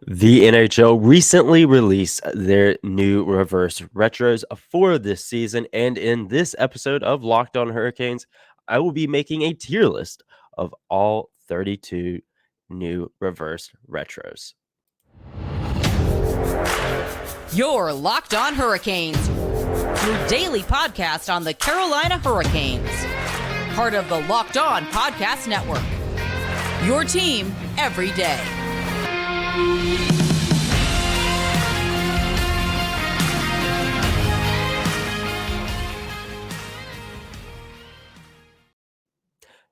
The NHL recently released their new reverse retros for this season, and in this episode of Locked On Hurricanes, I will be making a tier list of all 32 new reverse retros. You're Locked On Hurricanes, your daily podcast on the Carolina Hurricanes, part of the Locked On Podcast Network. Your team every day.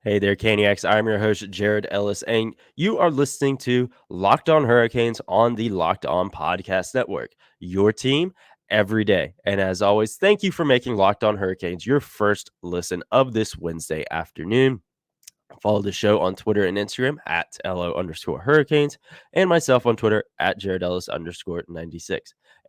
Hey there, Caniacs. I'm your host, Jared Ellis, and you are listening to Locked On Hurricanes on the Locked On Podcast Network. Your team every day. And as always, thank you for making Locked On Hurricanes your first listen of this Wednesday afternoon. Follow the show on Twitter and Instagram at LO_Hurricanes and myself on Twitter at JaredEllis_96.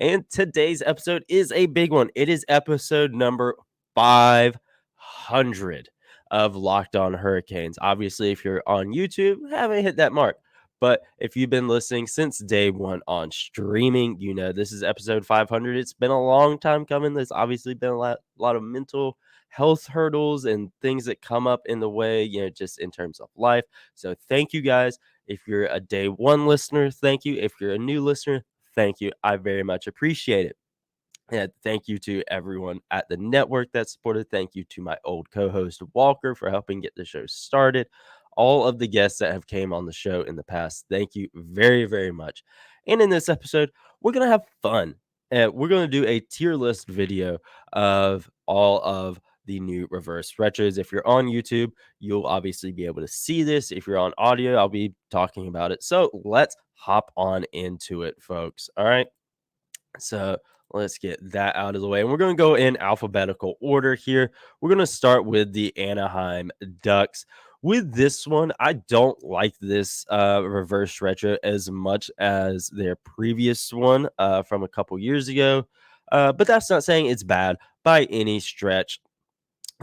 And today's episode is a big one. It is episode number 500 of Locked On Hurricanes. Obviously, if you're on YouTube, haven't hit that mark. But if you've been listening since day one on streaming, you know this is episode 500. It's been a long time coming. There's obviously been a lot of mental health hurdles and things that come up in the way, just in terms of life. So thank you guys. If you're a day one listener, thank you. If you're a new listener, thank you. I very much appreciate it. And thank you to everyone at the network that supported. Thank you to my old co-host Walker for helping get the show started. All of the guests that have came on the show in the past, thank you very, very much. And in this episode, we're going to have fun. We're going to do a tier list video of all of the new reverse retros. If you're on YouTube, you'll obviously be able to see this. If you're on audio, I'll be talking about it. So let's hop on into it, folks. All right. So let's get that out of the way. And we're going to go in alphabetical order here. We're going to start with the Anaheim Ducks. With this one, I don't like this reverse retro as much as their previous one from a couple years ago. But that's not saying it's bad by any stretch.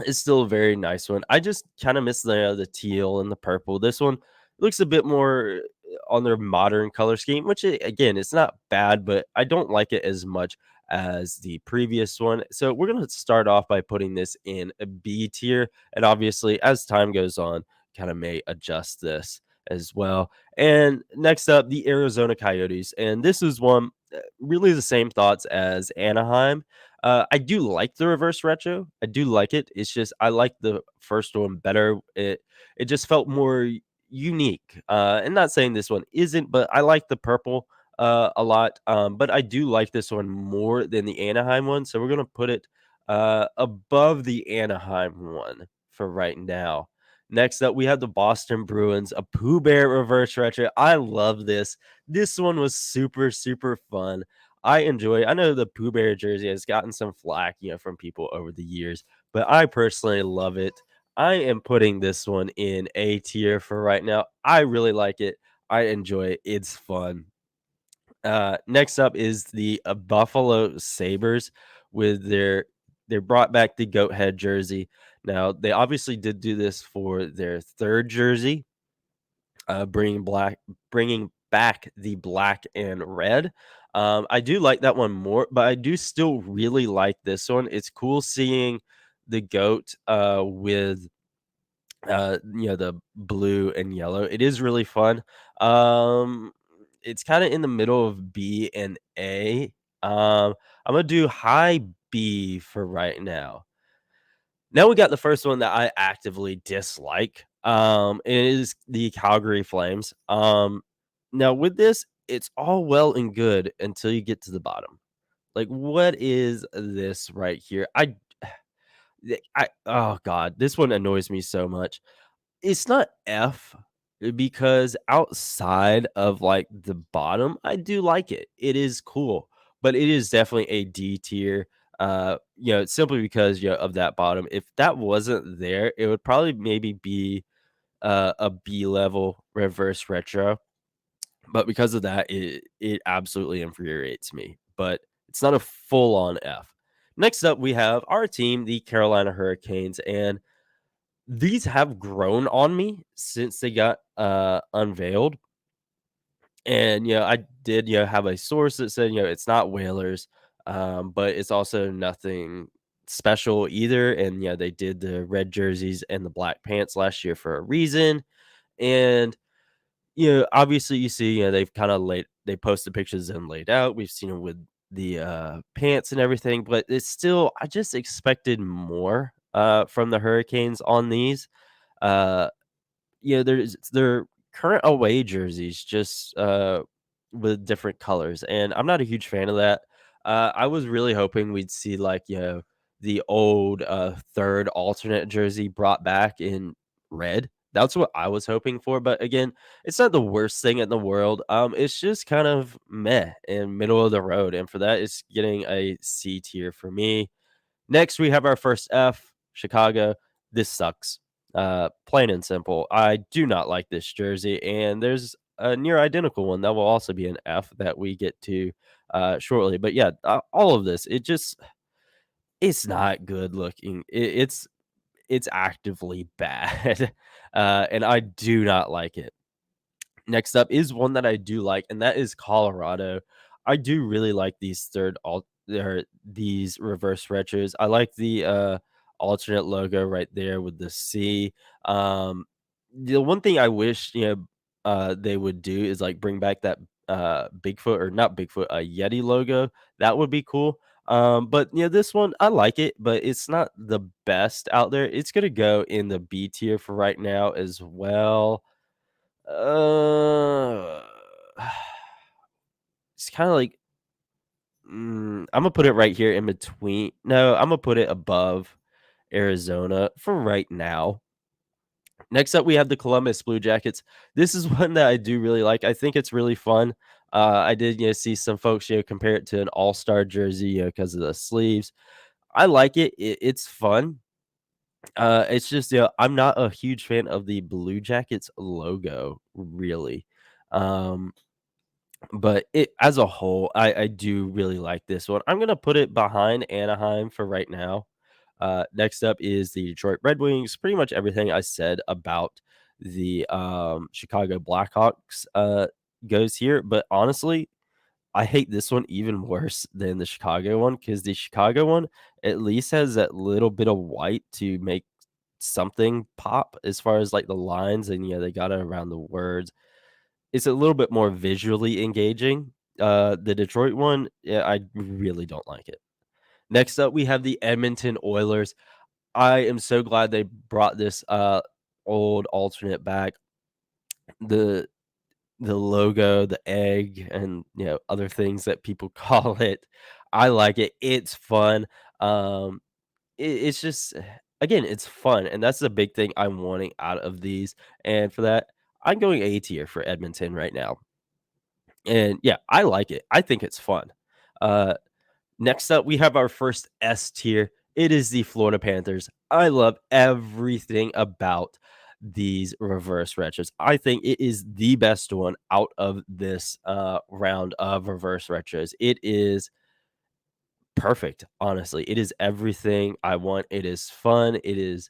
It's still a very nice one. I just kind of miss the teal and the purple. This one looks a bit more on their modern color scheme, which again, it's not bad, but I don't like it as much as the previous one. So we're going to start off by putting this in a B tier. And obviously, as time goes on, kind of may adjust this as well. And next up, the Arizona Coyotes. And this is one really the same thoughts as Anaheim. I do like the reverse retro. I do like it. It's just I like the first one better. It just felt more unique. And not saying this one isn't, but I like the purple a lot. But I do like this one more than the Anaheim one. So we're gonna put it above the Anaheim one for right now. Next up, we have the Boston Bruins, a Pooh Bear reverse retro. I love this. This one was super, super fun. I know the Pooh Bear jersey has gotten some flack, from people over the years, but I personally love it. I am putting this one in A tier for right now. I really like it. I enjoy it. It's fun. Next up is the Buffalo Sabres with they brought back the goat head jersey. Now they obviously did do this for their third jersey, bringing back the black and red. I do like that one more, but I do still really like this one. It's cool seeing the goat with the blue and yellow. It is really fun. It's kind of in the middle of B and A. I'm gonna do high B for right now. Now we got the first one that I actively dislike. It is the Calgary Flames. Now with this, it's all well and good until you get to the bottom. Like, what is this right here? Oh god, this one annoys me so much. It's not F because outside of like the bottom, I do like it. It is cool, but it is definitely a D tier. Simply because of that bottom. If that wasn't there, it would probably maybe be a B level reverse retro. But because of that, it absolutely infuriates me. But it's not a full on F. Next up, we have our team, the Carolina Hurricanes, and these have grown on me since they got unveiled. And I did, have a source that said, it's not Whalers, but it's also nothing special either. And they did the red jerseys and the black pants last year for a reason. And obviously you see, they've kind of they posted pictures and laid out. We've seen them with the pants and everything, but it's still, I just expected more from the Hurricanes on these. Uh there's their current away jerseys just, with different colors, and I'm not a huge fan of that. I was really hoping we'd see, like, the old, 3rd alternate jersey brought back in red. That's what I was hoping for, but again, it's not the worst thing in the world. It's just kind of meh and middle of the road, and for that, it's getting a C tier for me. Next, we have our first F, Chicago. This sucks. Plain and simple. I do not like this jersey, and there's a near identical one that will also be an F that we get to shortly. But yeah, all of this, it's not good looking. It's actively bad, and I do not like it. Next up is one that I do like, and that is Colorado. I do really like these these reverse retros. I like the alternate logo right there with the C. Um, the one thing I wish they would do is like bring back that Bigfoot, or not Bigfoot, a Yeti logo. That would be cool. But this one I like it, but it's not the best out there. It's gonna go in the B tier for right now as well. Uh, it's kinda like, Imma put it right here in between. No, Imma put it above Arizona for right now. Next up, we have the Columbus Blue Jackets. This is one that I do really like. I think it's really fun. I did, see some folks, compare it to an all-star jersey, because of the sleeves. I like it. It's fun. It's just, I'm not a huge fan of the Blue Jackets logo, really. Um But it as a whole, I do really like this one. I'm gonna put it behind Anaheim for right now. Next up is the Detroit Red Wings. Pretty much everything I said about the, Chicago Blackhawks, goes here, but honestly, I hate this one even worse than the Chicago one, because the Chicago one at least has that little bit of white to make something pop as far as, like, the lines, and, they got it around the words. It's a little bit more visually engaging. The Detroit one, yeah, I really don't like it. Next up, we have the Edmonton Oilers. I am so glad they brought this, old alternate back. The the logo, the egg, and, other things that people call it. I like it. It's fun. It's just again, it's fun, and that's the big thing I'm wanting out of these, and for that, I'm going A tier for Edmonton right now. And yeah, I like it. I think it's fun. Uh, Next up, we have our first S tier. It is the Florida Panthers. I love everything about these reverse retros. I think it is the best one out of this round of reverse retros. It is perfect, honestly. It is everything I want. It is fun. It is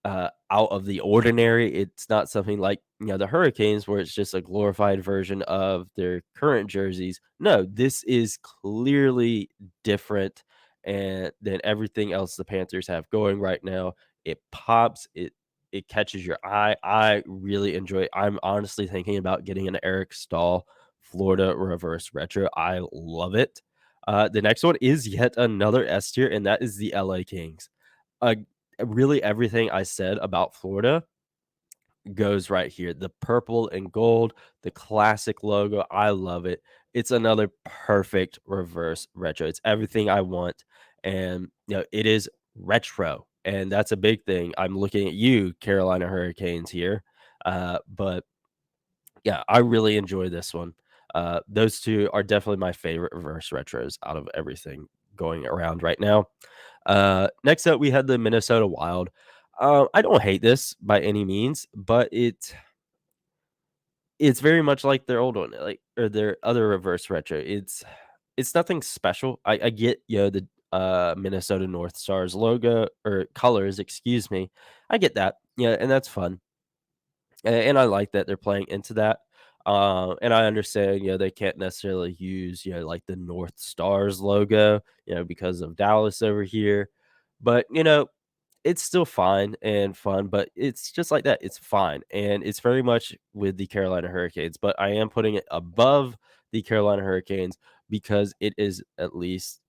out of the ordinary. It's not something like, the Hurricanes where it's just a glorified version of their current jerseys. No, this is clearly different and than everything else the Panthers have going right now. It pops, it catches your eye. I really enjoy it. I'm honestly thinking about getting an Eric Stahl Florida reverse retro. I love it. The next one is yet another S tier, and that is the LA Kings. Uh, really everything I said about Florida goes right here. The purple and gold, the classic logo. I love it. It's another perfect reverse retro. It's everything I want. And it is retro. And that's a big thing. I'm looking at you, Carolina Hurricanes here. But yeah, I really enjoy this one. Those two are definitely my favorite reverse retros out of everything going around right now. Next up, we had the Minnesota Wild. I don't hate this by any means, but it's very much like their old one, like, or their other reverse retro. It's nothing special. I get, the Minnesota North Stars logo or colors, excuse me. I get that. Yeah, and that's fun. And I like that they're playing into that. And I understand, they can't necessarily use, like the North Stars logo, because of Dallas over here. But, it's still fine and fun, but it's just like that. It's fine. And it's very much with the Carolina Hurricanes, but I am putting it above the Carolina Hurricanes because it is at least,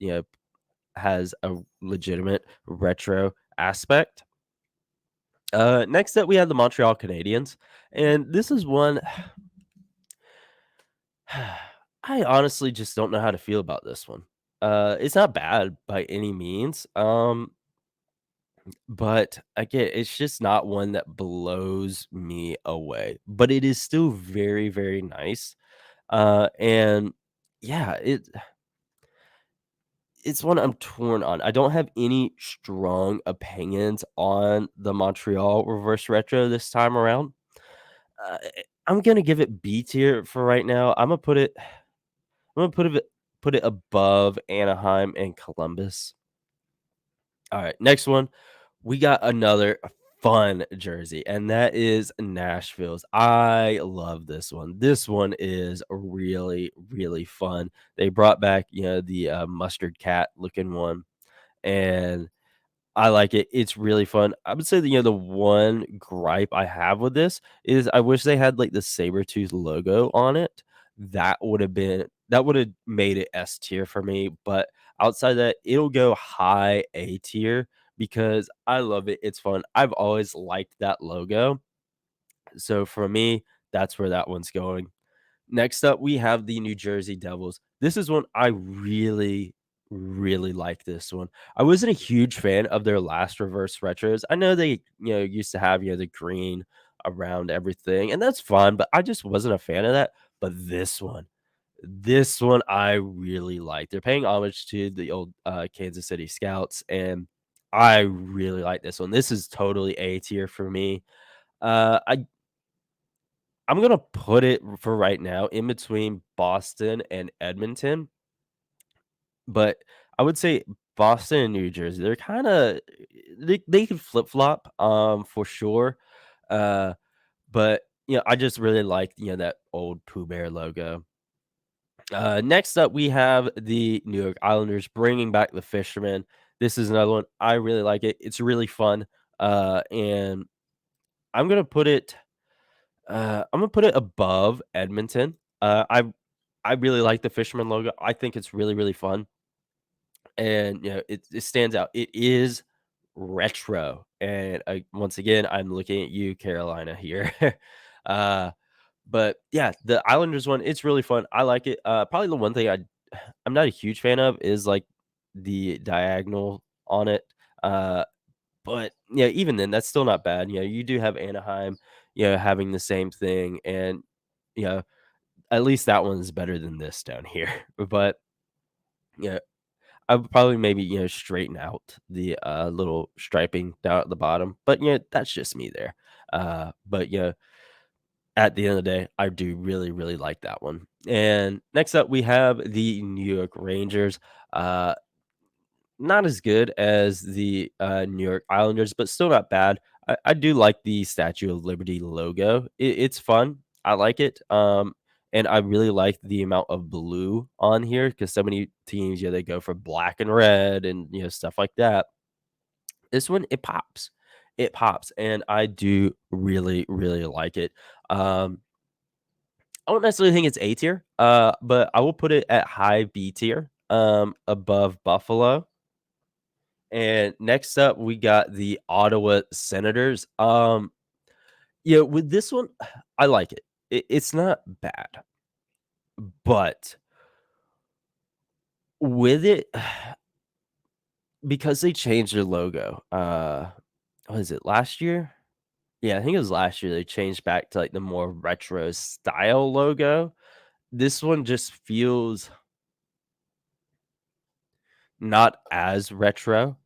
has a legitimate retro aspect. Next up, we have the Montreal Canadiens. And this is one I honestly just don't know how to feel about this one. It's not bad by any means. But again, it's just not one that blows me away. But it is still very, very nice. And yeah, it's one I'm torn on. I don't have any strong opinions on the Montreal reverse retro this time around. I'm gonna give it B tier for right now. I'm gonna put it above Anaheim and Columbus. All right, next one, we got another fun jersey, and that is Nashville's. I love this one. This one is really, really fun. They brought back, the mustard cat looking one, and I like it. It's really fun. I would say that, the one gripe I have with this is I wish they had like the saber tooth logo on it. That would have made it S tier for me. But outside that, it'll go high A tier because I love it. It's fun. I've always liked that logo. So for me, that's where that one's going. Next up, we have the New Jersey Devils. This is one I really, really like this one. I wasn't a huge fan of their last reverse retros. I know they, used to have, the green around everything, and that's fun, but I just wasn't a fan of that. But this one I really like. They're paying homage to the old Kansas City Scouts, and I really like this one. This is totally A tier for me. I'm gonna put it for right now in between Boston and Edmonton, but I would say Boston and New Jersey, they're kinda they can flip-flop, for sure, uh, but, I just really like, that old Pooh Bear logo. Next up, we have the New York Islanders bringing back the Fisherman. This is another one, I really like it, it's really fun, and I'm gonna put it I'm gonna put it above Edmonton. I really like the Fisherman logo. I think it's really, really fun, and it stands out. It is retro, and once again, I'm looking at you, Carolina here. uh, but yeah, the Islanders one, it's really fun. I like it. Probably the one thing I'm not a huge fan of is like the diagonal on it. Uh, but yeah, even then, that's still not bad. You do have Anaheim, having the same thing, and you know, at least that one's better than this down here. But yeah, I would probably maybe straighten out the little striping down at the bottom. But that's just me there. But at the end of the day, I do really, really like that one. And next up, we have the New York Rangers. Not as good as the, New York Islanders, but still not bad. I do like the Statue of Liberty logo. It's fun. I like it. And I really like the amount of blue on here because so many teams, they go for black and red and, stuff like that. This one, it pops. It pops, and I do really, really like it. Um, I don't necessarily think it's A tier, but I will put it at high B tier, above Buffalo. And next up, we got the Ottawa Senators. With this one, I like it. It's not bad, but with it, because they changed their logo. What is it? Last year? Yeah, I think it was last year. They changed back to like the more retro style logo. This one just feels not as retro.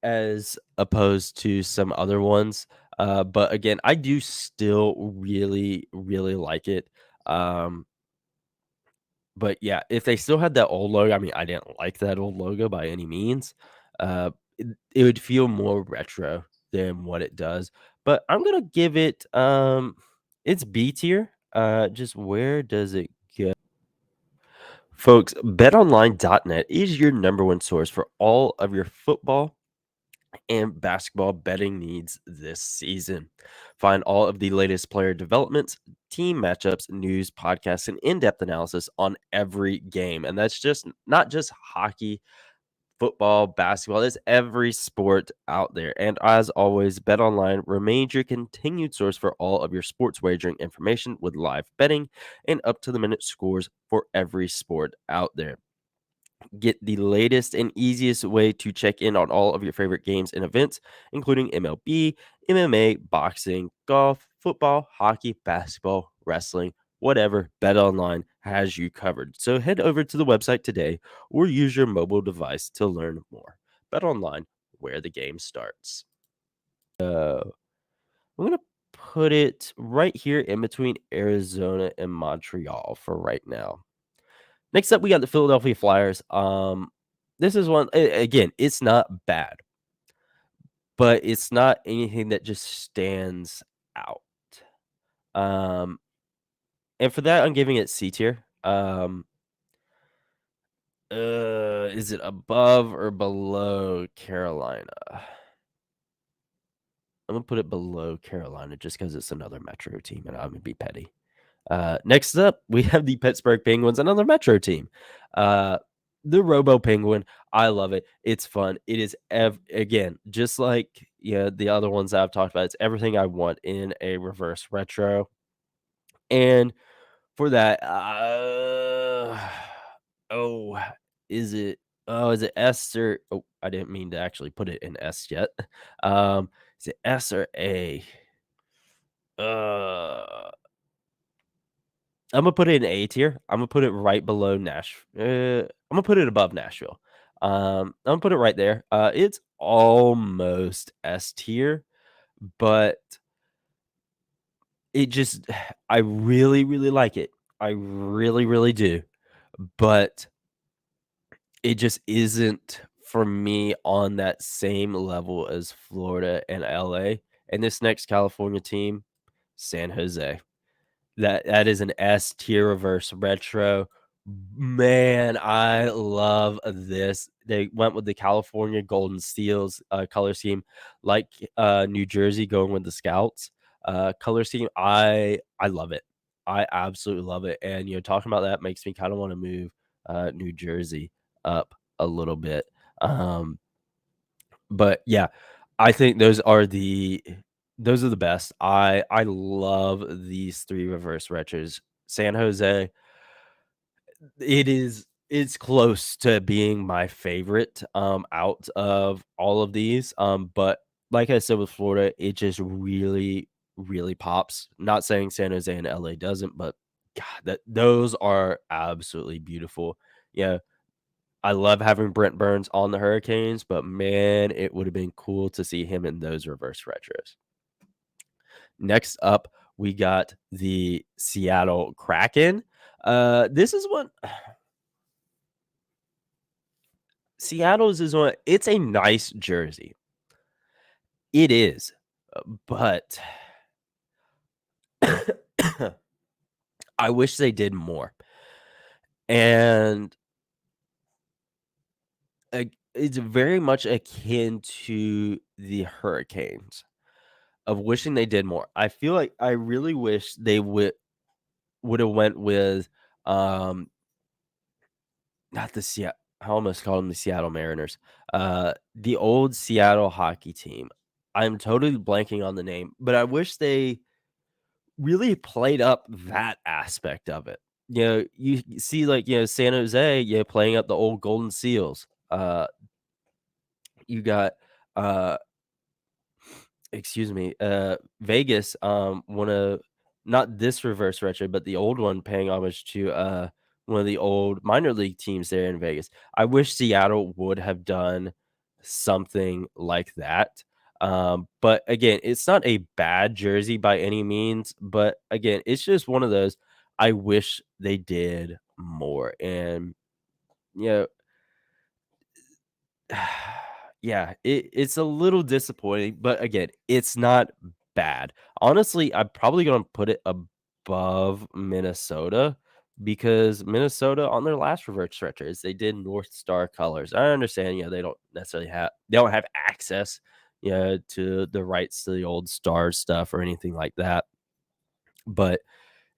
As opposed to some other ones. But again, I do still really, really like it. Um, but yeah, if they still had that old logo, I mean, I didn't like that old logo by any means. It would feel more retro than what it does. But I'm gonna give it it's B tier. Just where does it go? Folks, betonline.net is your number one source for all of your football and basketball betting needs this season. Find all of the latest player developments, team matchups, news, podcasts, and in-depth analysis on every game. And that's just not just hockey, football, basketball, it's every sport out there. And as always, BetOnline remains your continued source for all of your sports wagering information with live betting and up to the minute scores for every sport out there. Get the latest and easiest way to check in on all of your favorite games and events, including MLB, MMA, boxing, golf, football, hockey, basketball, wrestling, whatever. BetOnline has you covered. So head over to the website today or use your mobile device to learn more. BetOnline, where the game starts. I'm going to put it right here in between Arizona and Montreal for right now. Next up, we got the Philadelphia Flyers. This is one again, it's not bad, but it's not anything that just stands out. Um, and for that, I'm giving it C tier. Is it above or below Carolina? I'm gonna put it below Carolina just because it's another Metro team, and I'm gonna be petty. Next up, we have the Pittsburgh Penguins, another Metro team. The Robo Penguin, I love it. It's fun. It is again, just like the other ones I've talked about. It's everything I want in a reverse retro. And for that, oh, is it? Oh, is it S or? Oh, I didn't mean to actually put it in S yet. Is it S or A? I'm gonna put it in A tier. I'm gonna put it right below I'm gonna put it above Nashville. I'm gonna put it right there. It's almost S tier, but it just I really, really like it. I really, really do. But it just isn't for me on that same level as Florida and LA. And this next California team, San Jose. That is an S tier reverse retro. Man, I love this. They went with the California Golden Steels color scheme, like New Jersey going with the Scouts color scheme. I love it. I absolutely love it. And talking about that makes me kind of want to move New Jersey up a little bit. Um, but yeah, I think those are the best. I love these three reverse retros. San Jose, it's close to being my favorite out of all of these. But like I said with Florida, it just really, really pops. Not saying San Jose and LA doesn't, but God, those are absolutely beautiful. Yeah. I love having Brent Burns on the Hurricanes, but man, it would have been cool to see him in those reverse retros. Next up, we got the Seattle Kraken. This is one Seattle's is one. It's a nice jersey. It is, but I wish they did more. And it's very much akin to the Hurricanes of wishing they did more. I feel like I really wish they would have went with not the Seattle. I almost called them the Seattle Mariners. The old Seattle hockey team. I'm totally blanking on the name, but I wish they really played up that aspect of it. You see, like, San Jose, playing up the old Golden Seals. You got, uh, excuse me, Vegas, one of not this reverse retro, but the old one paying homage to one of the old minor league teams there in Vegas. I wish Seattle would have done something like that. But again, it's not a bad jersey by any means, but again, it's just one of those I wish they did more. And you know, yeah, it's a little disappointing, but again, it's not bad. Honestly, I'm probably gonna put it above Minnesota because Minnesota on their last reverse retros, they did North Star colors. I understand, they don't necessarily have access, to the rights to the old Star stuff or anything like that. But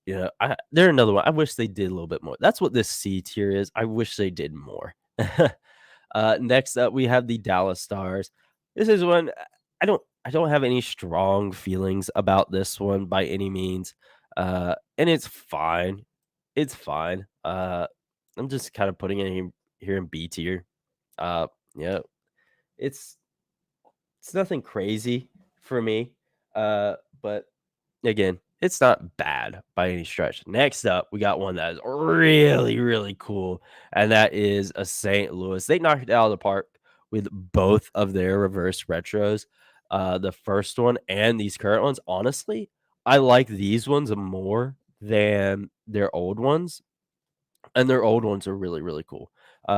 they're another one. I wish they did a little bit more. That's what this C tier is. I wish they did more. Next up, we have the Dallas Stars. This is one I don't have any strong feelings about this one by any means. And it's fine. It's fine. I'm just kind of putting it here in B tier. Uh, yeah, it's it's nothing crazy for me. But again, it's not bad by any stretch. Next up, we got one that is really, really cool, and that is a St. Louis. They knocked it out of the park with both of their reverse retros. The first one and these current ones. Honestly, I like these ones more than their old ones, and their old ones are really, really cool.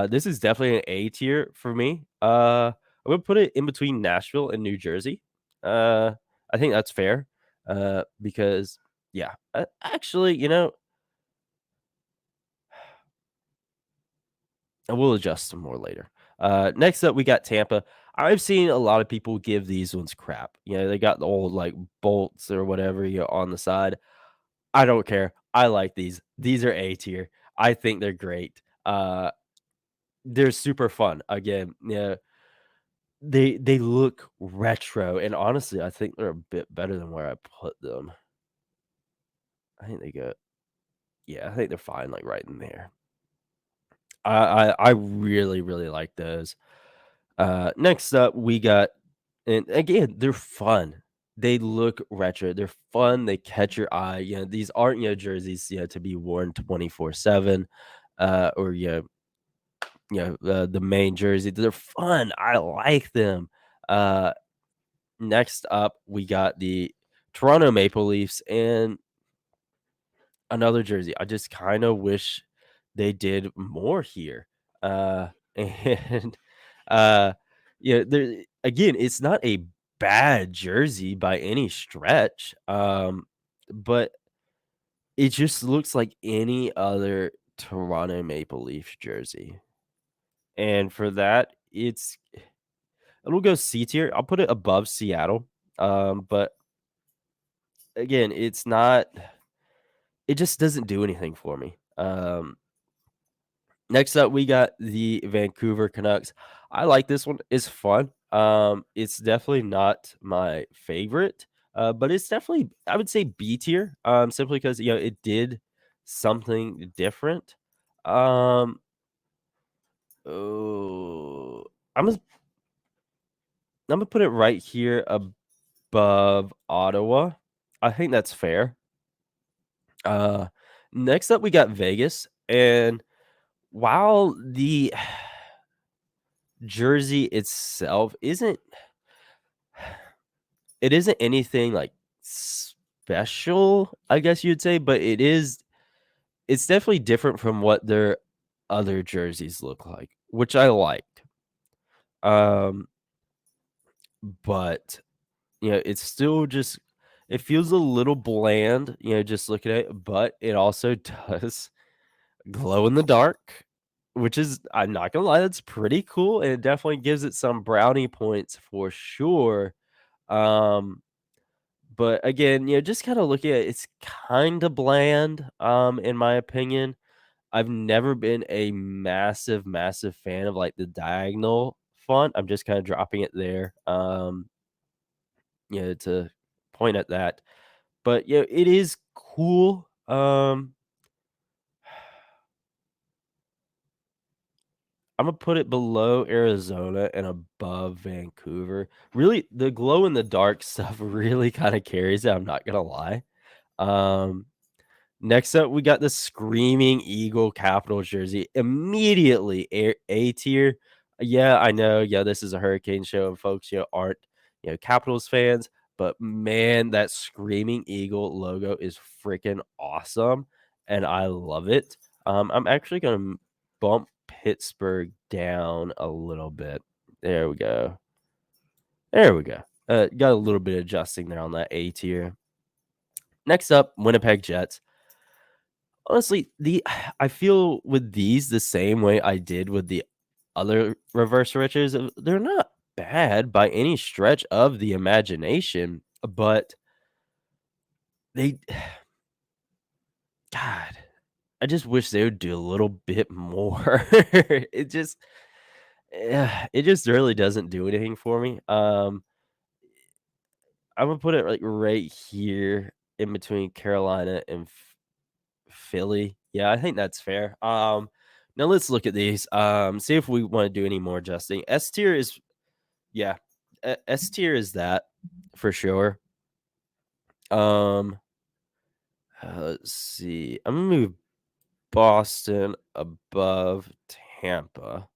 This is definitely an A tier for me. I would put it in between Nashville and New Jersey. I think that's fair. Because yeah, actually, I will adjust some more later. Next up, we got Tampa. I've seen a lot of people give these ones crap. They got the old like bolts or whatever on the side. I don't care. I like these. These are A tier. I think they're great. They're super fun. Again, yeah, they look retro, and honestly, I think they're a bit better than where I put them. I think they go Yeah, I think they're fine, like, right in there. I really, really like those. Next up, we got and again, they're fun. They look retro, they're fun, they catch your eye, these aren't, jerseys, to be worn 24/7, or, the main jersey. They're fun, I like them. Uh, Next up, we got the Toronto Maple Leafs, and another jersey. I just kinda wish they did more here. And, uh, there again, it's not a bad jersey by any stretch, but it just looks like any other Toronto Maple Leafs jersey. And for that, it'll go C tier. I'll put it above Seattle, but again, it just doesn't do anything for me. Next up, we got the Vancouver Canucks. I like this one. It's fun. It's definitely not my favorite, but it's definitely I would say B tier. Simply because it did something different. Um, oh, I'm gonna I'm gonna put it right here above Ottawa. I think that's fair. Uh, Next up, we got Vegas, and while the jersey itself isn't anything, like, special, I guess you'd say, but it's definitely different from what their other jerseys look like, which I liked. Um, but, it's still just it feels a little bland, just looking at it, but it also does glow in the dark, which is I'm not gonna lie, that's pretty cool, and it definitely gives it some brownie points for sure. Um, but again, just kinda looking at it, it's kinda bland, in my opinion. I've never been a massive, massive fan of, like, the diagonal font. I'm just kinda dropping it there, to point at that. But, it is cool. Imma put it below Arizona and above Vancouver. Really, the glow in the dark stuff really kinda carries it, I'm not gonna lie. Um, Next up, we got the Screaming Eagle Capitals jersey. Immediately A tier. Yeah, I know, yeah, this is a Hurricane show, and folks, aren't, Capitals fans, but man, that Screaming Eagle logo is freaking awesome, and I love it. I'm actually gonna bump Pittsburgh down a little bit. There we go. There we go. Got a little bit of adjusting there on that A tier. Next up, Winnipeg Jets. Honestly, I feel with these the same way I did with the other reverse riches. They're not bad by any stretch of the imagination, but they God, I just wish they would do a little bit more. It just really doesn't do anything for me. I'm gonna put it like right here in between Carolina and Philly. Yeah, I think that's fair. Now let's look at these. See if we want to do any more adjusting. S tier is yeah, S tier is that for sure. Um, let's see. I'm gonna move Boston above Tampa.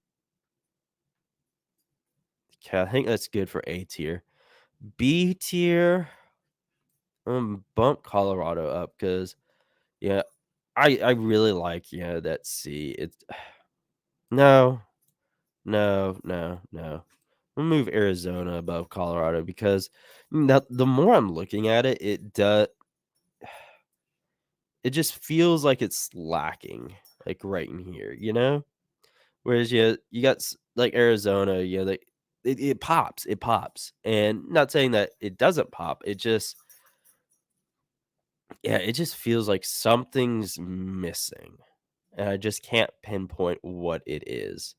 Okay, I think that's good for A tier. B tier, bump Colorado up because yeah, I really like that C. It's no, no, no, no. We'll move Arizona above Colorado because now the more I'm looking at it, it just feels like it's lacking, like right in here. Whereas you got like Arizona, like it pops, it pops, and not saying that it doesn't pop. It just feels like something's missing, and I just can't pinpoint what it is.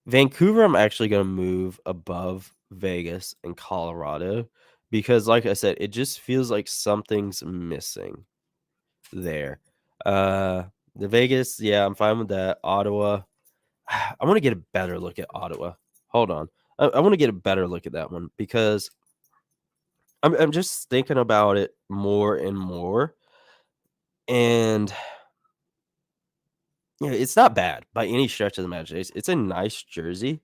Vancouver, I'm actually going to move above Vegas and Colorado because, like I said, it just feels like something's missing there. The Vegas, yeah, I'm fine with that. Ottawa, I want to get a better look at Ottawa. Hold on, I want to get a better look at that one because I'm just thinking about it more and more, and it's not bad by any stretch of the imagination. It's a nice jersey.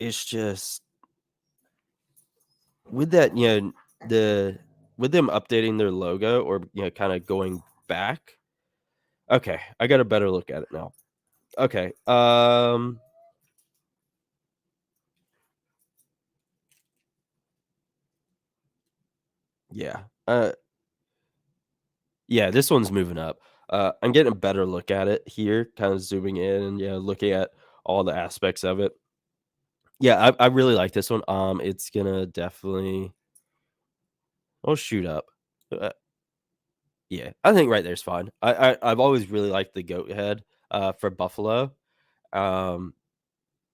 It's just with that, the with them updating their logo or kind of going back. Okay, I got a better look at it now. Okay, yeah, yeah, this one's moving up. I'm getting a better look at it here, kind of zooming in and looking at all the aspects of it. Yeah, I really like this one. It's gonna definitely. I'll shoot up. Uh, yeah, I think right there's fine. I've always really liked the goat head for Buffalo. Um,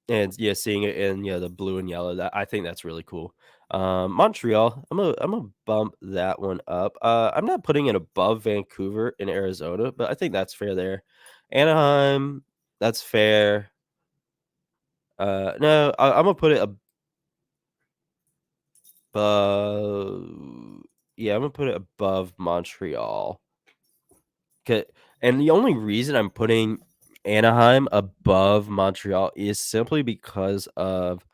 and seeing it in the blue and yellow, that I think that's really cool. Montreal, I'm gonna bump that one up. I'm not putting it above Vancouver in Arizona, but I think that's fair there. Anaheim, that's fair. No, I'm gonna put it above. Yeah, I'm gonna put it above Montreal. 'Kay, and the only reason I'm putting Anaheim above Montreal is simply because of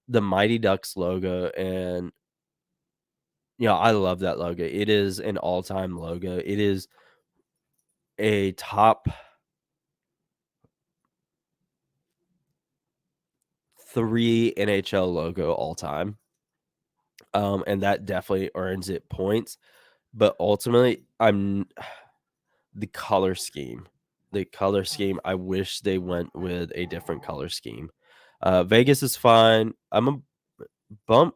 the Mighty Ducks logo, and, I love that logo. It is an all-time logo. It is a top 3 NHL logo all time, and that definitely earns it points, but ultimately, the color scheme. The color scheme, I wish they went with a different color scheme. Vegas is fine. I'm a bump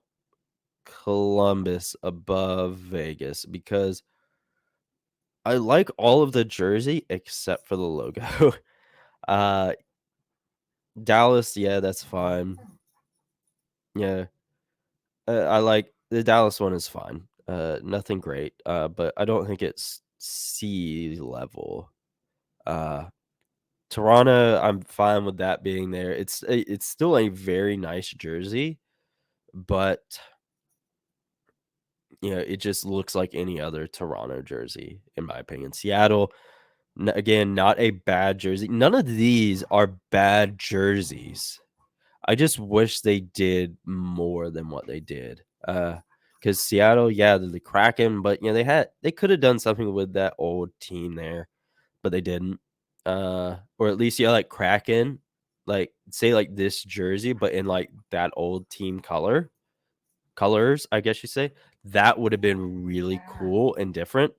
Columbus above Vegas because I like all of the jersey except for the logo. uh, Dallas, yeah, that's fine. Yeah, I like the Dallas one is fine. Nothing great. But I don't think it's sea level. Uh, Toronto, I'm fine with that being there. It's still a very nice jersey, but it just looks like any other Toronto jersey, in my opinion. Seattle, again, not a bad jersey. None of these are bad jerseys. I just wish they did more than what they did. Because Seattle, yeah, the Kraken, but they could have done something with that old team there, but they didn't. Or at least like Kraken, like say like this jersey, but in like that old team color. colors, I guess you say, that would have been really cool and different.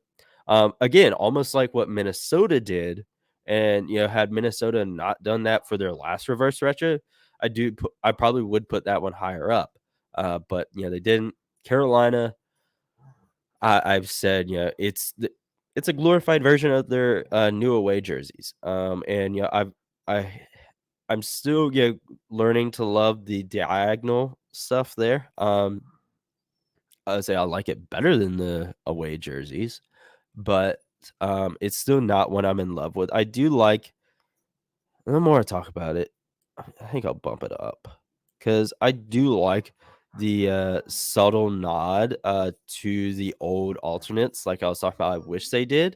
Again, almost like what Minnesota did, and had Minnesota not done that for their last reverse retro, I probably would put that one higher up. But they didn't. Carolina, I've said, it's a glorified version of their new away jerseys. And I I'm still learning to love the diagonal stuff there. I would say I like it better than the away jerseys, but it's still not what I'm in love with. I do like the more I talk about it, I think I'll bump it up because I do like the subtle nod to the old alternates, like I was talking about. I wish they did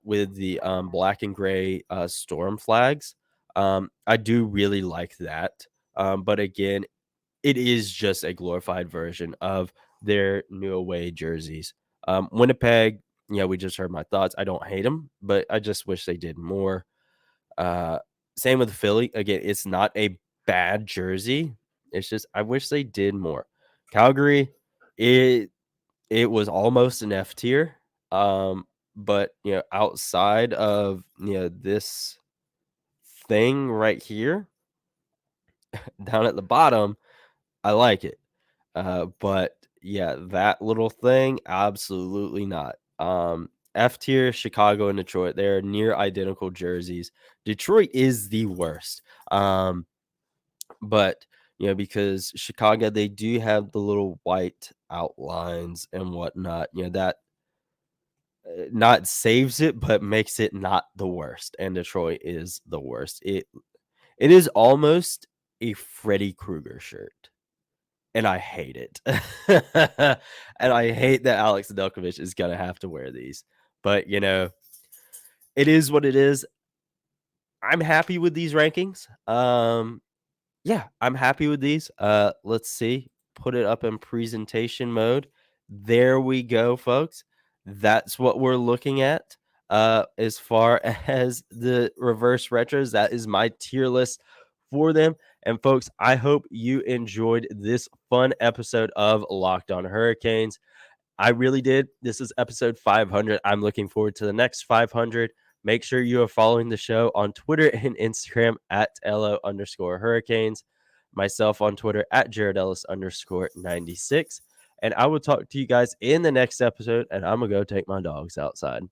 with the black and gray storm flags. I do really like that, but again, it is just a glorified version of their new away jerseys. Winnipeg, we just heard my thoughts. I don't hate them, but I just wish they did more. Uh, Same with Philly. Again, it's not a bad jersey. It's just I wish they did more. Calgary, it was almost an F tier. But outside of this thing right here, down at the bottom, I like it. But yeah, that little thing, absolutely not. F tier, Chicago and Detroit, they're near identical jerseys. Detroit is the worst. But because Chicago, they do have the little white outlines and whatnot. That not saves it, but makes it not the worst. And Detroit is the worst. It is almost a Freddy Krueger shirt. And I hate it. And I hate that Alex Nedeljkovic is gonna have to wear these. But, it is what it is. I'm happy with these rankings. Yeah, I'm happy with these. Let's see. Put it up in presentation mode. There we go, folks. That's what we're looking at. As far as the reverse retros, that is my tier list for them. And folks, I hope you enjoyed this fun episode of Locked On Hurricanes. I really did. This is episode 500. I'm looking forward to the next 500. Make sure you are following the show on Twitter and Instagram at LO_Hurricanes. Myself on Twitter at Jared Ellis _96. And I will talk to you guys in the next episode. And I'm going to go take my dogs outside.